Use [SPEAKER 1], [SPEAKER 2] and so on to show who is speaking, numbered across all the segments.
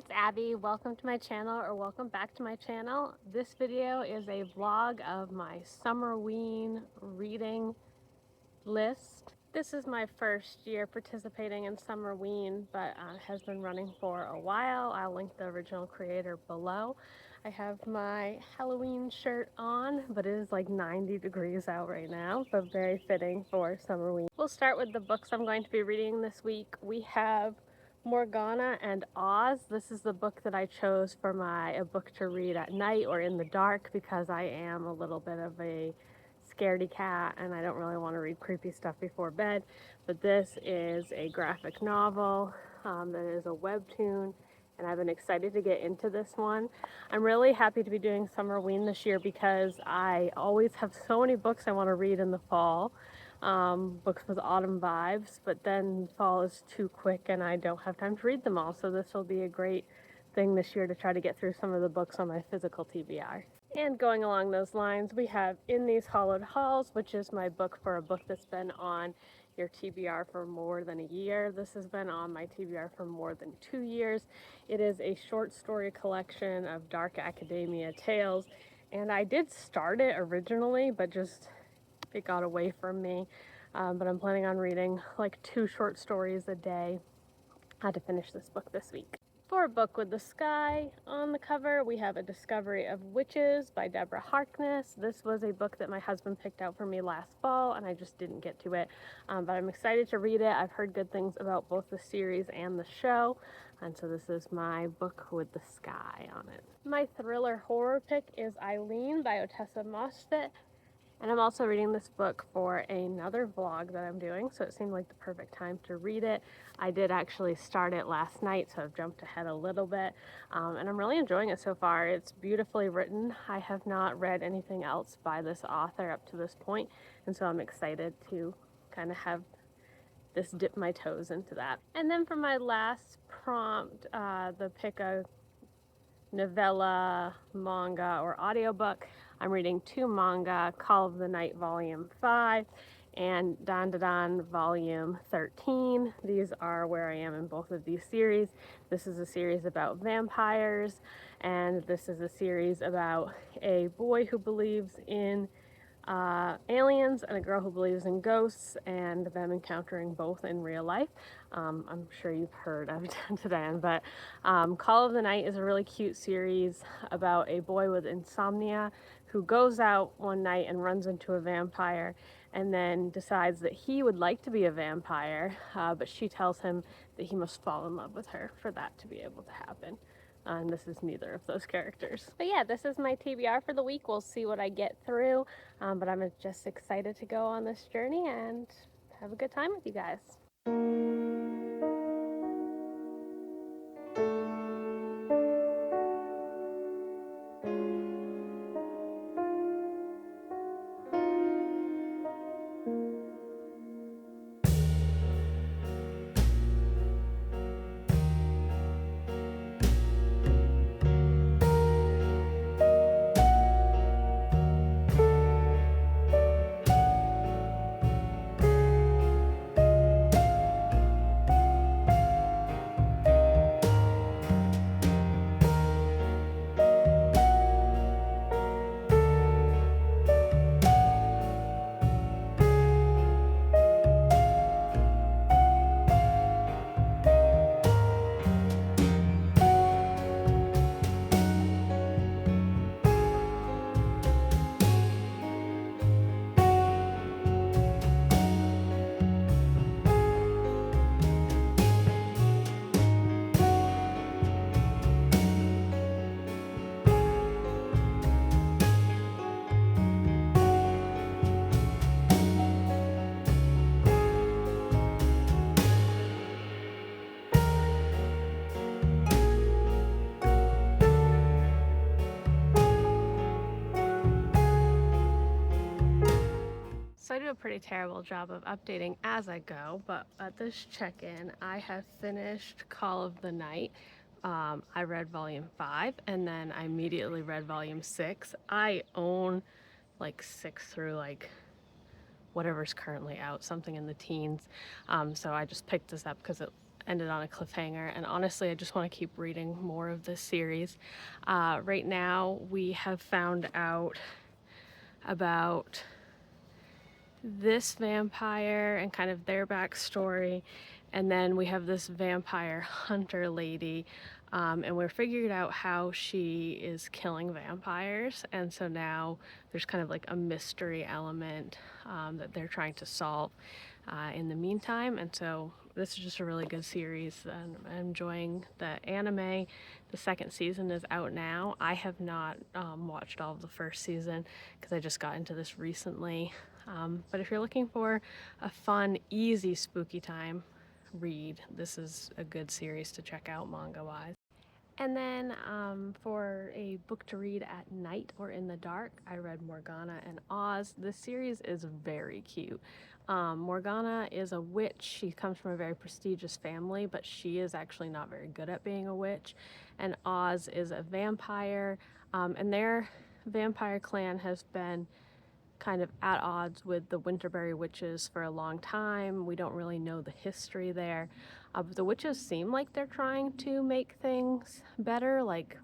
[SPEAKER 1] it's Abby. Welcome to my channel, or welcome back to my channel. This video is a vlog of my Summerween reading list. This is my first year participating in Summerween, but has been running for a while. I'll link the original creator below. I have my Halloween shirt on, but it is like 90 degrees out right now, but very fitting for Summerween. We'll start with the books I'm going to be reading this week. We have Morgana and Oz. This is the book that I chose for a book to read at night or in the dark, because I am a little bit of a scaredy cat and I don't really want to read creepy stuff before bed. But this is a graphic novel that is a webtoon, and I've been excited to get into this one. I'm really happy to be doing Summerween this year because I always have so many books I want to read in the fall. Books with autumn vibes, but then fall is too quick and I don't have time to read them all. So this will be a great thing this year to try to get through some of the books on my physical TBR. And going along those lines, we have In These Hollowed Halls, which is my book for a book that's been on your TBR for more than a year. This has been on my TBR for more than 2 years. It is a short story collection of dark academia tales, and I did start it originally, but it got away from me. But I'm planning on reading like 2 short stories a day. I had to finish this book this week. For a book with the sky on the cover, we have A Discovery of Witches by Deborah Harkness. This was a book that my husband picked out for me last fall, and I just didn't get to it. But I'm excited to read it. I've heard good things about both the series and the show, and so this is my book with the sky on it. My thriller horror pick is Eileen by Otessa Mosfett. And I'm also reading this book for another vlog that I'm doing, so it seemed like the perfect time to read it. I did actually start it last night, so I've jumped ahead a little bit, and I'm really enjoying it so far. It's beautifully written. I have not read anything else by this author up to this point, and so I'm excited to kind of have this dip my toes into that. And then for my last prompt, the pick a novella, manga, or audiobook, I'm reading 2 manga, Call of the Night Volume 5 and Dan Da Dan Volume 13. These are where I am in both of these series. This is a series about vampires, and this is a series about a boy who believes in aliens and a girl who believes in ghosts, and them encountering both in real life. I'm sure you've heard of Dan Da Dan, but Call of the Night is a really cute series about a boy with insomnia who goes out one night and runs into a vampire, and then decides that he would like to be a vampire, but she tells him that he must fall in love with her for that to be able to happen. And this is neither of those characters. But yeah, this is my TBR for the week. We'll see what I get through, but I'm just excited to go on this journey and have a good time with you guys. So I do a pretty terrible job of updating as I go, but at this check-in, I have finished Call of the Night. I read volume 5, and then I immediately read volume 6. I own like 6 through like whatever's currently out, something in the teens. So I just picked this up because ended on a cliffhanger, and honestly I just want to keep reading more of this series. Right now we have found out about this vampire and kind of their backstory, and then we have this vampire hunter lady, and we're figuring out how she is killing vampires, and so now there's kind of like a mystery element that they're trying to solve in the meantime. And so this is just a really good series, and I'm enjoying the anime. The second season is out now. I have not watched all of the first season because I just got into this recently. But if you're looking for a fun, easy, spooky time read, this is a good series to check out manga-wise. And then for a book to read at night or in the dark, I read Morgana and Oz. This series is very cute. Morgana is a witch. She comes from a very prestigious family, but she is actually not very good at being a witch. And Oz is a vampire, and their vampire clan has been kind of at odds with the Winterberry witches for a long time. We don't really know the history there. But the witches seem like they're trying to make things better, like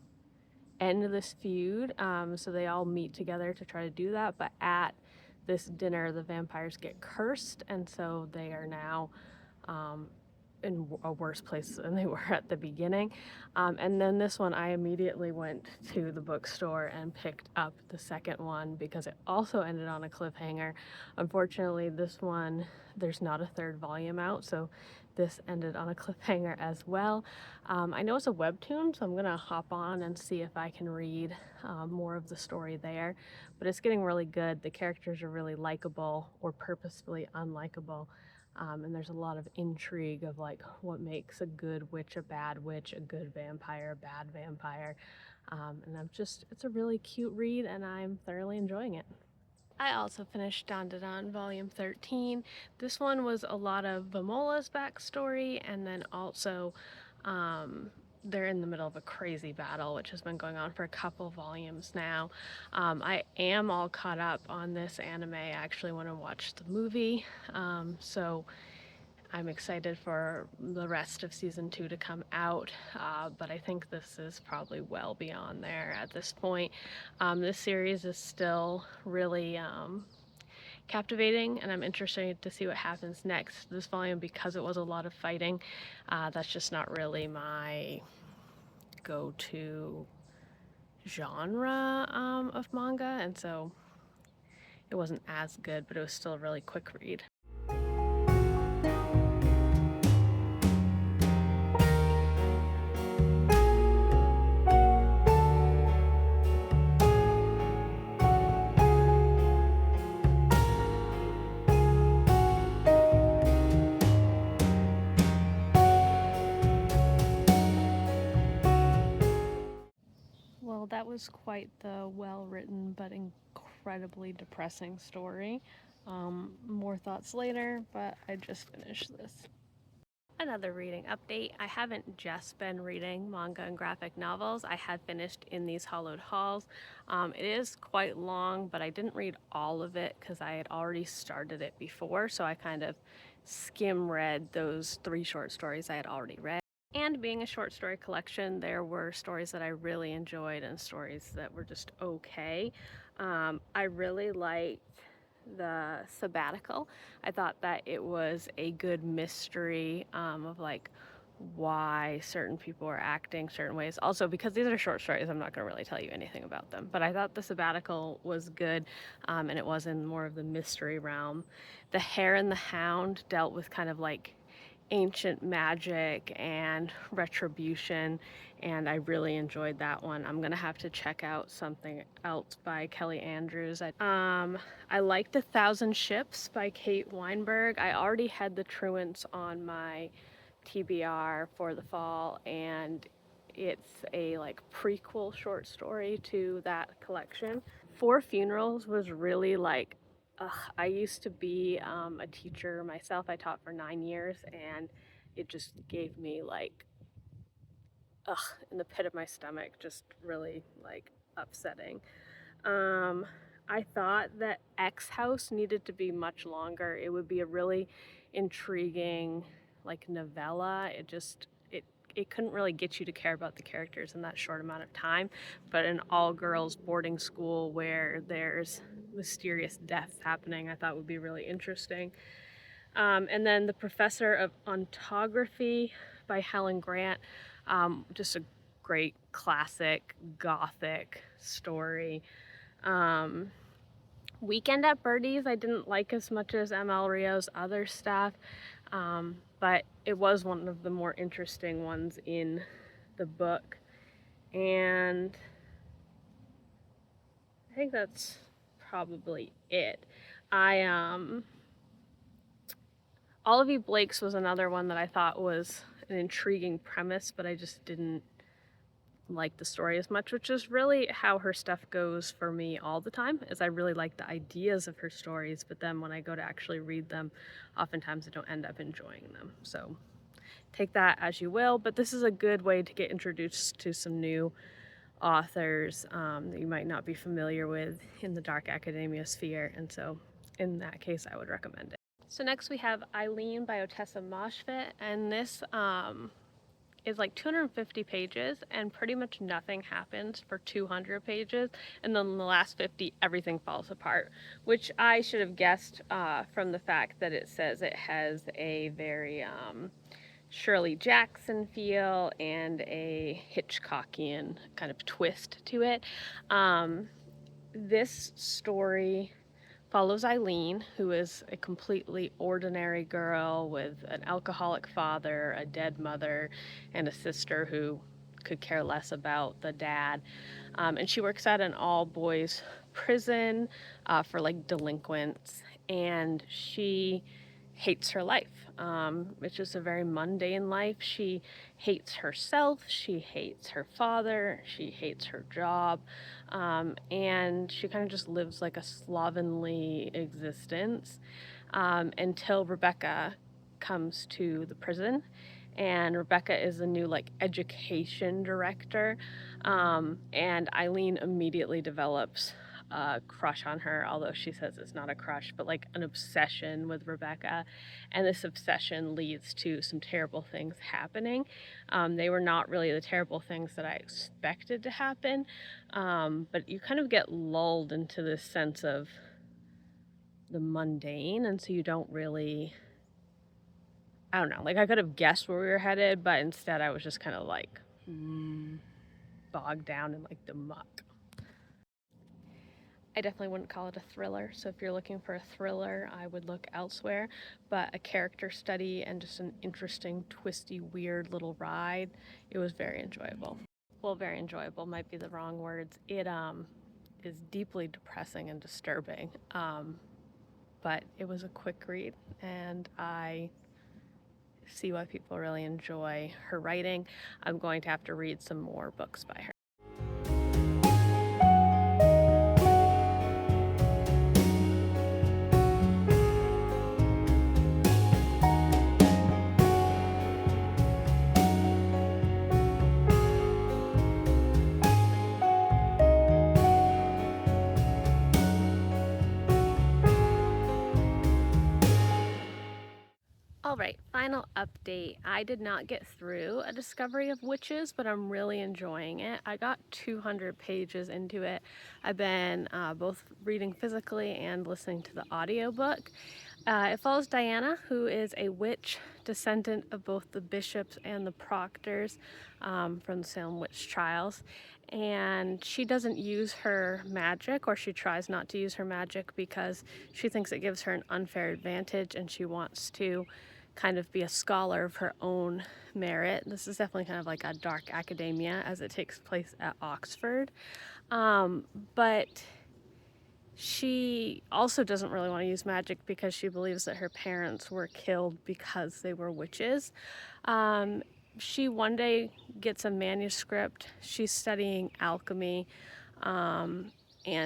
[SPEAKER 1] end this feud. So they all meet together to try to do that. But at this dinner, the vampires get cursed, and so they are now in a worse place than they were at the beginning. And then this one, I immediately went to the bookstore and picked up the second one because it also ended on a cliffhanger. Unfortunately, this one, there's not a third volume out, so this ended on a cliffhanger as well. I know it's a webtoon, so I'm gonna hop on and see if I can read more of the story there, but it's getting really good. The characters are really likable or purposefully unlikable. And there's a lot of intrigue of like what makes a good witch, a bad witch, a good vampire, a bad vampire. And it's a really cute read, and I'm thoroughly enjoying it. I also finished Dandadan Volume 13. This one was a lot of Vamola's backstory, and then also they're in the middle of a crazy battle, which has been going on for a couple volumes now. I am all caught up on this anime. I actually want to watch the movie, so I'm excited for the rest of season 2 to come out, but I think this is probably well beyond there at this point. This series is still really captivating, and I'm interested to see what happens next. This volume, because it was a lot of fighting, that's just not really my go-to genre of manga, and so it wasn't as good, but it was still a really quick read. Well, that was quite the well-written but incredibly depressing story. More thoughts later, but I just finished this. Another reading update. I haven't just been reading manga and graphic novels. I had finished In These Hollowed Halls. It is quite long, but I didn't read all of it because I had already started it before, so I kind of skim read those 3 short stories I had already read. And being a short story collection, there were stories that I really enjoyed and stories that were just okay. I really liked the sabbatical. I thought that it was a good mystery of like why certain people are acting certain ways. Also, because these are short stories, I'm not going to really tell you anything about them. But I thought the sabbatical was good, and it was in more of the mystery realm. The Hare and the Hound dealt with kind of like ancient magic and retribution, and I really enjoyed that one. I'm gonna have to check out something else by Kelly Andrews. I liked 1,000 Ships by Kate Weinberg. I already had the truants on my TBR for the fall, and it's a like prequel short story to that collection. Four Funerals was really like, I used to be a teacher myself. I taught for 9 years, and it just gave me like, in the pit of my stomach, just really like upsetting. I thought that X House needed to be much longer. It would be a really intriguing like novella. It couldn't really get you to care about the characters in that short amount of time, but an all-girls boarding school where there's mysterious deaths happening, I thought would be really interesting. And then The Professor of Ontography by Helen Grant, just a great classic gothic story. Weekend at Birdie's I didn't like as much as ML Rio's other stuff, but it was one of the more interesting ones in the book. And I think that's probably it. Olivia Blake's was another one that I thought was an intriguing premise, but I just didn't like the story as much, which is really how her stuff goes for me all the time, is I really like the ideas of her stories, but then when I go to actually read them, oftentimes I don't end up enjoying them. So take that as you will, but this is a good way to get introduced to some new authors that you might not be familiar with in the dark academia sphere, and so in that case I would recommend it. So next we have Eileen by Otessa Moshfit, and this is like 250 pages, and pretty much nothing happens for 200 pages, and then the last 50 everything falls apart, which I should have guessed from the fact that it says it has a very Shirley Jackson feel and a Hitchcockian kind of twist to it. This story follows Eileen, who is a completely ordinary girl with an alcoholic father, a dead mother, and a sister who could care less about the dad. And she works at an all-boys prison for like delinquents, and she hates her life. It's just a very mundane life. She hates herself, she hates her father, she hates her job, and she kind of just lives like a slovenly existence until Rebecca comes to the prison. And Rebecca is the new like education director, and Eileen immediately develops a crush on her, although she says it's not a crush, but like an obsession with Rebecca, and this obsession leads to some terrible things happening. They were not really the terrible things that I expected to happen, but you kind of get lulled into this sense of the mundane, and so you don't really, I don't know, like I could have guessed where we were headed, but instead I was just kind of like bogged down in like the muck. I definitely wouldn't call it a thriller, so if you're looking for a thriller, I would look elsewhere, but a character study and just an interesting, twisty, weird little ride. It was very enjoyable. Well, very enjoyable might be the wrong words. It is deeply depressing and disturbing, but it was a quick read, and I see why people really enjoy her writing. I'm going to have to read some more books by her. Alright, final update. I did not get through A Discovery of Witches, but I'm really enjoying it. I got 200 pages into it. I've been both reading physically and listening to the audiobook. It follows Diana, who is a witch, descendant of both the bishops and the proctors from the Salem witch trials. And she doesn't use her magic, or she tries not to use her magic, because she thinks it gives her an unfair advantage, and she wants to kind of be a scholar of her own merit. This is definitely kind of like a dark academia, as it takes place at Oxford. But she also doesn't really want to use magic because she believes that her parents were killed because they were witches. She one day gets a manuscript. She's studying alchemy, and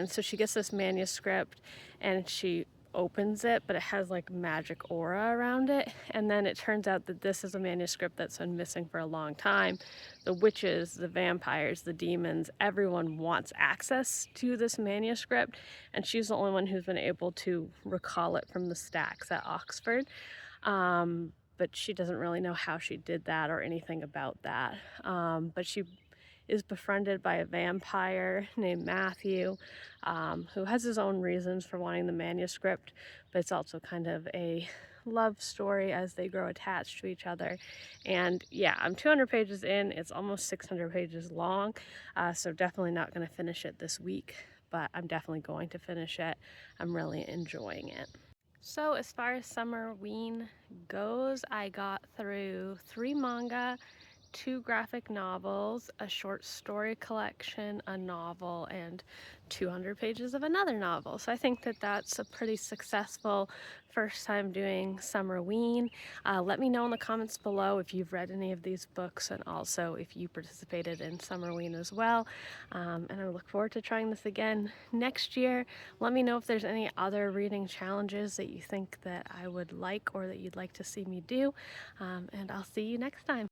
[SPEAKER 1] so she gets this manuscript and she opens it, but it has like magic aura around it, and then it turns out that this is a manuscript that's been missing for a long time. The witches, the vampires, the demons, everyone wants access to this manuscript, and she's the only one who's been able to recall it from the stacks at Oxford. but she doesn't really know how she did that or anything about that. But she is befriended by a vampire named Matthew, who has his own reasons for wanting the manuscript, but it's also kind of a love story as they grow attached to each other. And yeah, I'm 200 pages in. It's almost 600 pages long, so definitely not going to finish it this week, but I'm definitely going to finish it. I'm really enjoying it. So as far as Summerween goes, I got through 3 manga, 2 graphic novels, a short story collection, a novel, and 200 pages of another novel. So I think that that's a pretty successful first time doing Summerween. Let me know in the comments below if you've read any of these books and also if you participated in Summerween as well. And I look forward to trying this again next year. Let me know if there's any other reading challenges that you think that I would like or that you'd like to see me do. And I'll see you next time.